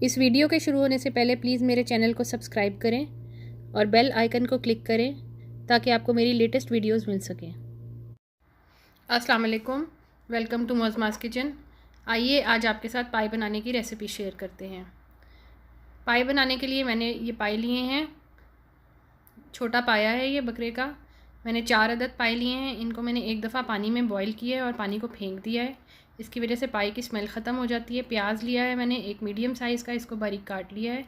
इस वीडियो के शुरू होने से पहले प्लीज़ मेरे चैनल को सब्सक्राइब करें और बेल आइकन को क्लिक करें ताकि आपको मेरी लेटेस्ट वीडियोस मिल सकें। अस्सलाम वालेकुम, वेलकम टू मौज़माज़ किचन। आइए आज आपके साथ पाई बनाने की रेसिपी शेयर करते हैं। पाई बनाने के लिए मैंने ये पाई लिए हैं, छोटा पाया है ये बकरे का। मैंने 4 अदद पाई लिए हैं। इनको मैंने एक दफ़ा पानी में बॉईल किया है और पानी को फेंक दिया है। इसकी वजह से पाई की स्मेल ख़त्म हो जाती है। प्याज लिया है मैंने एक मीडियम साइज़ का, इसको बारीक काट लिया है।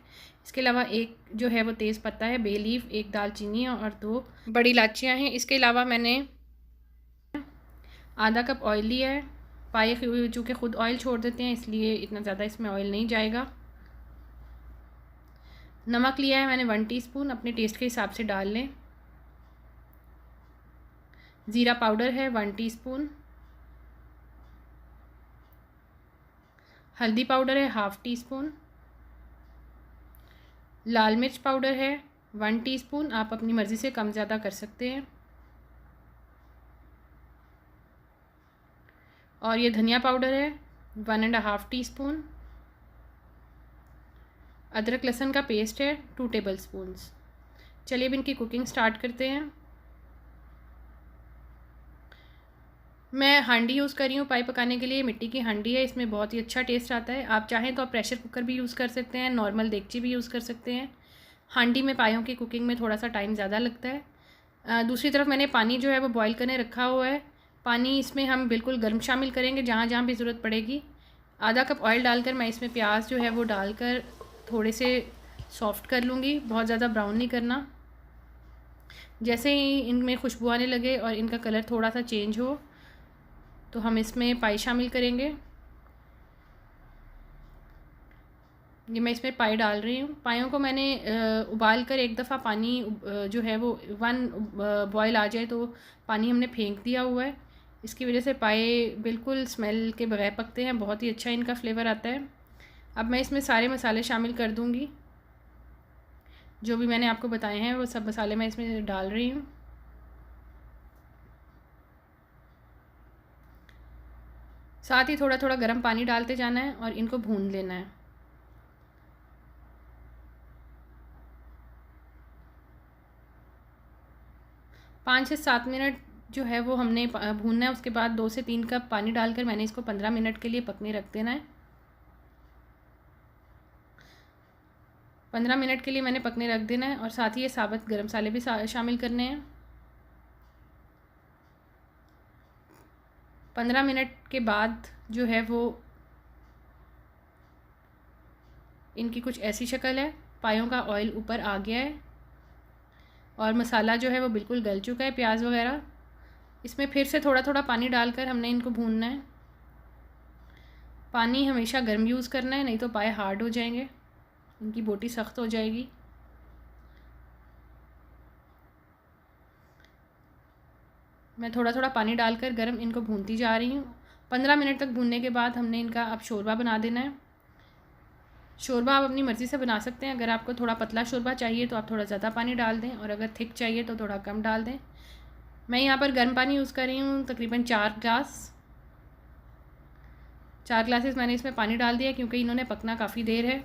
इसके अलावा एक जो है वो तेज़ पत्ता है, बे लीफ, एक दालचीनी और 2 बड़ी इलायचियाँ हैं। इसके अलावा मैंने आधा कप ऑयल लिया है। पाई चूँकि ख़ुद ऑयल छोड़ देते हैं इसलिए इतना ज़्यादा इसमें ऑयल नहीं जाएगा। नमक लिया है मैंने 1 टीस्पून, अपने टेस्ट के हिसाब से डाल लें। ज़ीरा पाउडर है 1 टीस्पून। हल्दी पाउडर है 1/2 टीस्पून। लाल मिर्च पाउडर है 1 टीस्पून, आप अपनी मर्ज़ी से कम ज़्यादा कर सकते हैं। और ये धनिया पाउडर है 1.5 टीस्पून। अदरक लहसुन का पेस्ट है 2 टेबलस्पून्स। चलिए अब इनकी कुकिंग स्टार्ट करते हैं। मैं हांडी यूज़ कर रही हूँ पाई पकाने के लिए। मिट्टी की हांडी है, इसमें बहुत ही अच्छा टेस्ट आता है। आप चाहें तो आप प्रेशर कुकर भी यूज़ कर सकते हैं, नॉर्मल देगची भी यूज़ कर सकते हैं। हांडी में पायों की कुकिंग में थोड़ा सा टाइम ज़्यादा लगता है। दूसरी तरफ मैंने पानी जो है वो बॉईल करने रखा हुआ है। पानी इसमें हम बिल्कुल गर्म शामिल करेंगे जहाँ जहाँ भी ज़रूरत पड़ेगी। आधा कप ऑयल डालकर मैं इसमें प्याज जो है वो डालकर थोड़े से सॉफ्ट कर लूँगी, बहुत ज़्यादा ब्राउन नहीं करना। जैसे ही इनमें खुशबू आने लगे और इनका कलर थोड़ा सा चेंज हो तो हम इसमें पाई शामिल करेंगे। ये मैं इसमें पाई डाल रही हूँ। पायों को मैंने उबाल कर एक दफ़ा पानी जो है वो 1 बॉयल आ जाए तो पानी हमने फेंक दिया हुआ है। इसकी वजह से पाए बिल्कुल स्मेल के बगैर पकते हैं, बहुत ही अच्छा इनका फ्लेवर आता है। अब मैं इसमें सारे मसाले शामिल कर दूँगी, जो भी मैंने आपको बताए हैं वो सब मसाले मैं इसमें डाल रही हूँ। साथ ही थोड़ा थोड़ा गर्म पानी डालते जाना है और इनको भून लेना है। पाँच से 7 मिनट जो है वो हमने भूनना है। उसके बाद 2 से 3 कप पानी डालकर मैंने इसको 15 मिनट के लिए पकने रख देना है। 15 मिनट के लिए मैंने पकने रख देना है और साथ ही ये साबुत गरम मसाले भी शामिल करने हैं। 15 मिनट के बाद जो है वो इनकी कुछ ऐसी शक्ल है, पायों का ऑयल ऊपर आ गया है और मसाला जो है वो बिल्कुल गल चुका है, प्याज वगैरह। इसमें फिर से थोड़ा थोड़ा पानी डालकर हमने इनको भूनना है। पानी हमेशा गर्म यूज़ करना है, नहीं तो पाए हार्ड हो जाएंगे, इनकी बोटी सख्त हो जाएगी। मैं थोड़ा थोड़ा पानी डालकर गर्म इनको भूनती जा रही हूँ। 15 मिनट तक भूनने के बाद हमने इनका अब शोरबा बना देना है। शोरबा आप अपनी मर्ज़ी से बना सकते हैं। अगर आपको थोड़ा पतला शोरबा चाहिए तो आप थोड़ा ज़्यादा पानी डाल दें और अगर थिक चाहिए तो थोड़ा कम डाल दें। मैं यहाँ पर गर्म पानी यूज़ कर रही हूँ, तकरीबन 4 ग्लासेस मैंने इसमें पानी डाल दिया क्योंकि इन्होंने पकना काफ़ी देर है,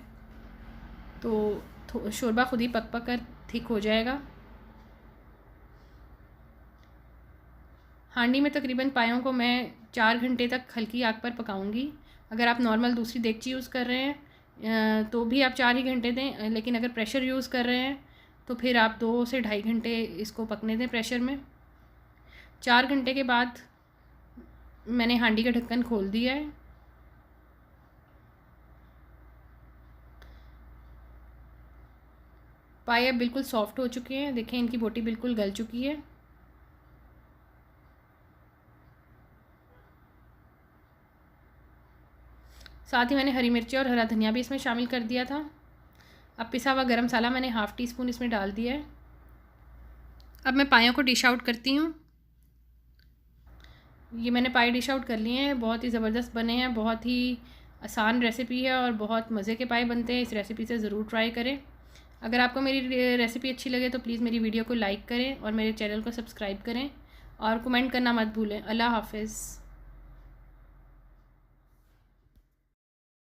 तो शोरबा खुद ही पक पक कर थिक हो जाएगा। हांडी में तकरीबन पायों को मैं 4 घंटे तक हल्की आग पर पकाऊंगी। अगर आप नॉर्मल दूसरी देगची यूज़ कर रहे हैं तो भी आप 4 ही घंटे दें, लेकिन अगर प्रेशर यूज़ कर रहे हैं तो फिर आप 2 से ढाई घंटे इसको पकने दें प्रेशर में। 4 घंटे के बाद मैंने हांडी का ढक्कन खोल दिया है। पाए अब बिल्कुल सॉफ्ट हो चुके हैं, देखें इनकी बोटी बिल्कुल गल चुकी है। साथ ही मैंने हरी मिर्ची और हरा धनिया भी इसमें शामिल कर दिया था। अब पिसा हुआ गरम मसाला मैंने 1/2 टीस्पून इसमें डाल दिया है। अब मैं पायों को डिश आउट करती हूँ। ये मैंने पाई डिश आउट कर लिए हैं, बहुत ही ज़बरदस्त बने हैं। बहुत ही आसान रेसिपी है और बहुत मज़े के पाए बनते हैं। इस रेसिपी से ज़रूर ट्राई करें। अगर आपको मेरी रेसिपी अच्छी लगे तो प्लीज़ मेरी वीडियो को लाइक करें और मेरे चैनल को सब्सक्राइब करें और कमेंट करना मत भूलें। अल्लाह हाफ़िज़।